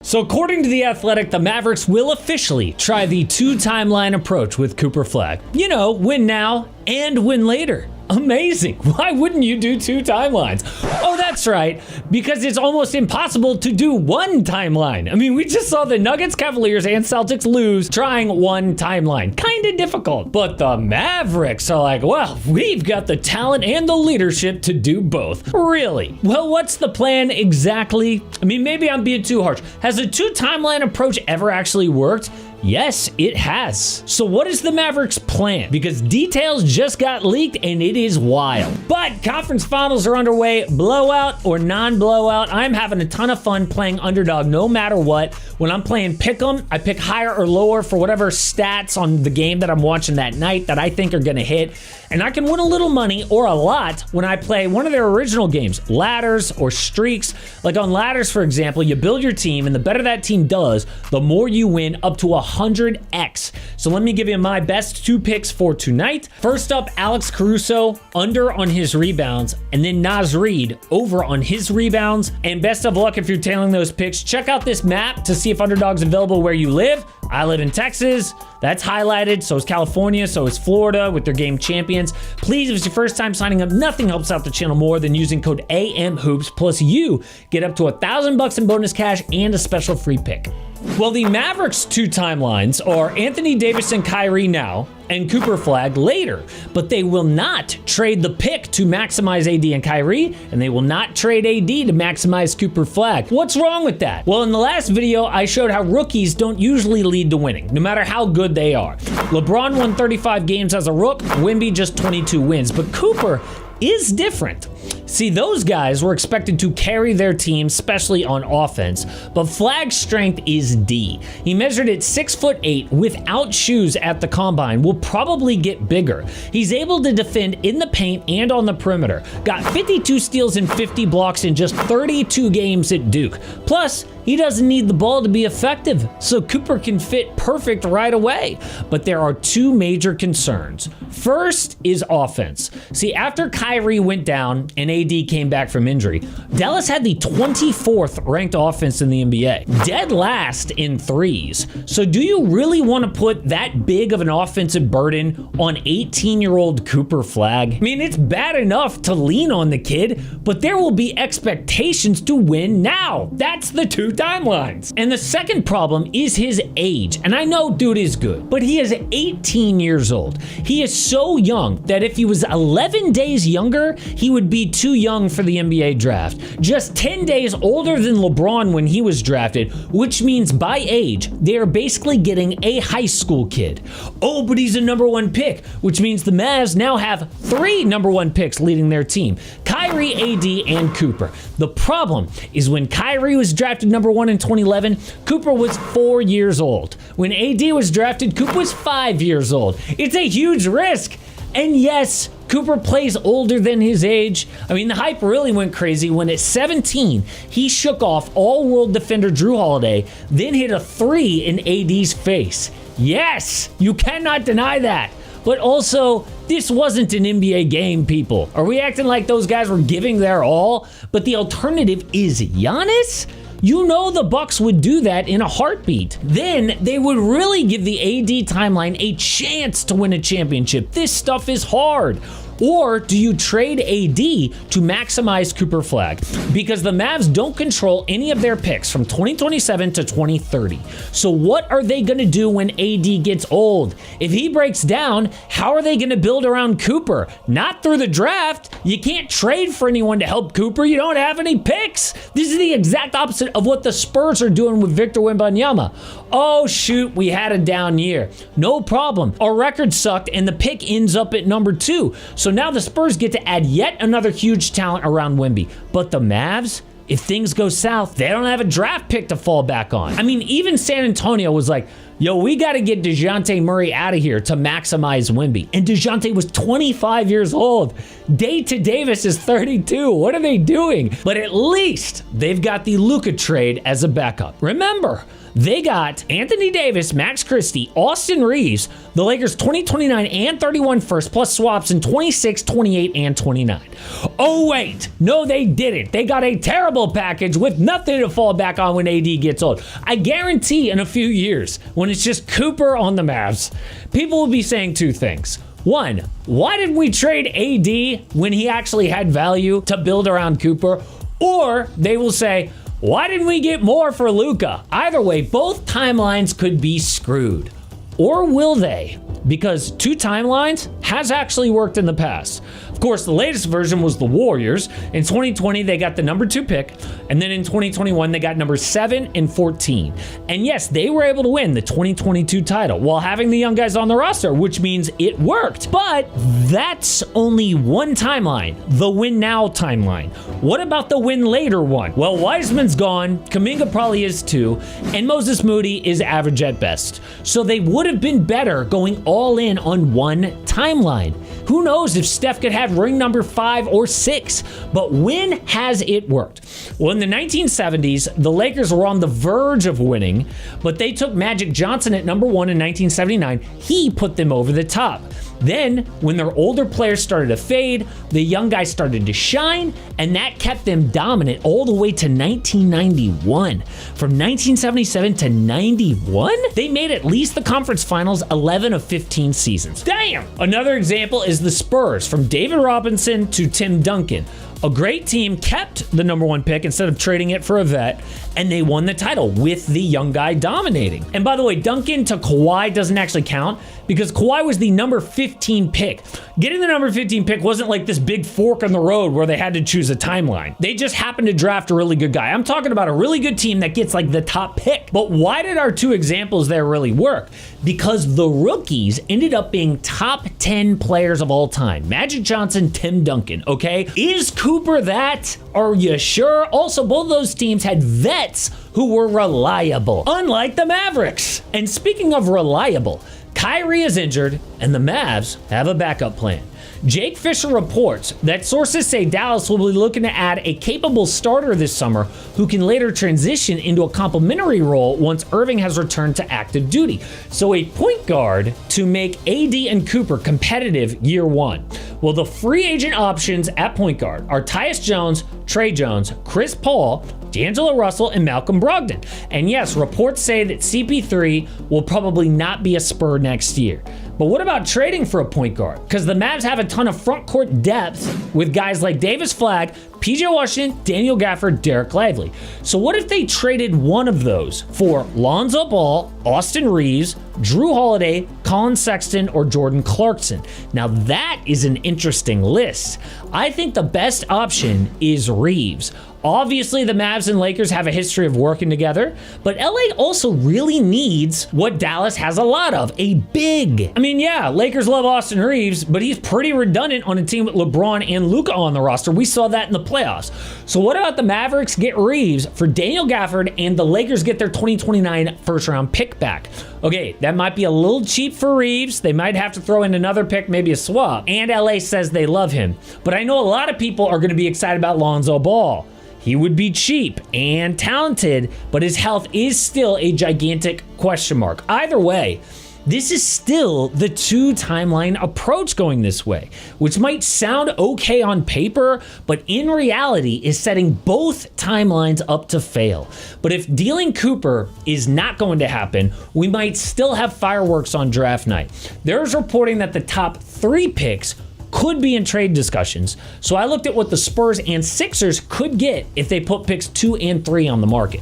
So according to The Athletic, the Mavericks will officially try the two-timeline approach with Cooper Flagg. You know, win now and win later. Amazing. Why wouldn't you do two timelines? Oh, that's right. Because it's almost impossible to do one timeline. I mean, we just saw the Nuggets, Cavaliers, and Celtics lose trying one timeline. Kind of difficult. But the Mavericks are like, well, we've got the talent and the leadership to do both. Really? Well, what's the plan exactly? I mean, maybe I'm being too harsh. Has a two timeline approach ever actually worked? Yes, it has. So what is the Mavericks' plan? Because details just got leaked and it is wild. But conference finals are underway, blowout or non-blowout. I'm having a ton of fun playing underdog no matter what. When I'm playing pick'em, I pick higher or lower for whatever stats on the game that I'm watching that night that I think are gonna hit. And I can win a little money or a lot when I play one of their original games, ladders or streaks. Like on ladders, for example, you build your team and the better that team does, the more you win, up to 100x. So let me give you my best two picks for tonight. First up, Alex Caruso, under on his rebounds, and then Naz Reid, over on his rebounds. And best of luck if you're tailing those picks. Check out this map to see if underdog's available where you live. I live in Texas. That's highlighted. So is California. So is Florida with their game champions. Please, if it's your first time signing up, nothing helps out the channel more than using code AMHOOPS. Plus, you get up to $1,000 in bonus cash and a special free pick. Well, the Mavericks' two timelines are Anthony Davis and Kyrie now, and Cooper Flagg later. But they will not trade the pick to maximize AD and Kyrie, and they will not trade AD to maximize Cooper Flagg. What's wrong with that? Well, in the last video, I showed how rookies don't usually lead to winning, no matter how good they are. LeBron won 35 games as a rook, Wemby just 22 wins, but Cooper is different. See, those guys were expected to carry their team, especially on offense, but Flagg's strength is D. He measured at 6'8" without shoes at the combine, will probably get bigger. He's able to defend in the paint and on the perimeter. Got 52 steals and 50 blocks in just 32 games at Duke. Plus, he doesn't need the ball to be effective, so Cooper can fit perfect right away. But there are two major concerns. First is offense. See, after Kyrie went down and AD came back from injury, Dallas had the 24th ranked offense in the NBA, dead last in threes. So do you really want to put that big of an offensive burden on 18-year-old Cooper Flagg? I mean, it's bad enough to lean on the kid, but there will be expectations to win now. That's the two timelines. And the second problem is his age. And I know dude is good, but he is 18 years old. He is so young that if he was 11 days younger, he would be too young for the NBA draft. Just 10 days older than LeBron when he was drafted, which means by age, they are basically getting a high school kid. Oh, but he's a #1 pick, which means the Mavs now have 3 #1 picks leading their team: Kyrie, AD, and Cooper. The problem is when Kyrie was drafted #1 in 2011, Cooper was 4 years old. When AD was drafted, Cooper was 5 years old. It's a huge risk. And yes, Cooper plays older than his age. I mean, the hype really went crazy when at 17, he shook off all-world defender Drew Holiday, then hit a 3 in AD's face. Yes, you cannot deny that. But also, this wasn't an NBA game, people. Are we acting like those guys were giving their all? But the alternative is Giannis? You know the Bucks would do that in a heartbeat. Then they would really give the AD timeline a chance to win a championship. This stuff is hard. Or do you trade AD to maximize Cooper Flagg? Because the Mavs don't control any of their picks from 2027 to 2030. So what are they going to do when AD gets old? If he breaks down, how are they going to build around Cooper? Not through the draft. You can't trade for anyone to help Cooper. You don't have any picks. This is the exact opposite of what the Spurs are doing with Victor Wembanyama. Oh, shoot, we had a down year. No problem. Our record sucked, and the pick ends up at #2. So now the Spurs get to add yet another huge talent around Wemby. But the Mavs, if things go south, they don't have a draft pick to fall back on. I mean, even San Antonio was like, Yo, we got to get DeJounte Murray out of here to maximize Wemby. And DeJounte was 25 years old. Dayton Davis is 32. What are they doing? But at least they've got the Luka trade as a backup. Remember, they got Anthony Davis, Max Christie, Austin Reeves, the Lakers 2029 and 31 first, plus swaps in 26, 28, and 29. Oh, wait. No, they didn't. They got a terrible package with nothing to fall back on when AD gets old. I guarantee in a few years, when it's just Cooper on the Mavs, people will be saying two things. One, why did we trade AD when he actually had value to build around Cooper? Or they will say, why didn't we get more for Luka? Either way, both timelines could be screwed. Or will they? Because two timelines has actually worked in the past. Of course, the latest version was the Warriors. In 2020, they got the number 2 pick. And then in 2021, they got number 7 and 14. And yes, they were able to win the 2022 title while having the young guys on the roster, which means it worked. But that's only one timeline, the win now timeline. What about the win later one? Well, Wiseman's gone, Kuminga probably is too, and Moses Moody is average at best. So they would have been better going all in on one timeline. Who knows if Steph could have ring number 5 or 6, but when has it worked? Well, in the 1970s, the Lakers were on the verge of winning, but they took Magic Johnson at number 1 in 1979. He put them over the top. Then, when their older players started to fade, the young guys started to shine, and that kept them dominant all the way to 1991. From 1977 to 91, they made at least the conference finals 11 of 15 seasons. Damn! Another example is the Spurs, from David Robinson to Tim Duncan. A great team kept the number 1 pick instead of trading it for a vet, and they won the title with the young guy dominating. And by the way, Duncan to Kawhi doesn't actually count because Kawhi was the number 15 pick. Getting the number 15 pick wasn't like this big fork in the road where they had to choose a timeline. They just happened to draft a really good guy. I'm talking about a really good team that gets like the top pick. But why did our two examples there really work? Because the rookies ended up being top 10 players of all time. Magic Johnson, Tim Duncan, okay? Is Cooper that? Are you sure? Also, both of those teams had vets who were reliable, unlike the Mavericks. And speaking of reliable, Kyrie is injured, and the Mavs have a backup plan. Jake Fisher reports that sources say Dallas will be looking to add a capable starter this summer who can later transition into a complementary role once Irving has returned to active duty. So a point guard to make AD and Cooper competitive year one. Well, the free agent options at point guard are Tyus Jones, Trey Jones, Chris Paul, D'Angelo Russell, and Malcolm Brogdon. And yes, reports say that CP3 will probably not be a Spur next year. But what about trading for a point guard? Because the Mavs have a ton of front court depth with guys like Davis Flagg, PJ Washington, Daniel Gafford, Derek Lively. So what if they traded one of those for Lonzo Ball, Austin Reeves, Drew Holiday, Colin Sexton, or Jordan Clarkson? Now that is an interesting list. I think the best option is Reeves. Obviously, the Mavs and Lakers have a history of working together, but LA also really needs what Dallas has a lot of, a big. I mean, yeah, Lakers love Austin Reeves, but he's pretty redundant on a team with LeBron and Luka on the roster. We saw that in the playoffs. So what about the Mavericks get Reeves for Daniel Gafford and the Lakers get their 2029 first-round pick back? Okay, that might be a little cheap for Reeves. They might have to throw in another pick, maybe a swap. And LA says they love him. But I know a lot of people are going to be excited about Lonzo Ball. He would be cheap and talented, but his health is still a gigantic question mark. Either way, this is still the two-timeline approach going this way, which might sound okay on paper, but in reality is setting both timelines up to fail. But if dealing Cooper is not going to happen, we might still have fireworks on draft night. There's reporting that the top 3 picks could be in trade discussions. So I looked at what the Spurs and Sixers could get if they put picks 2 and 3 on the market.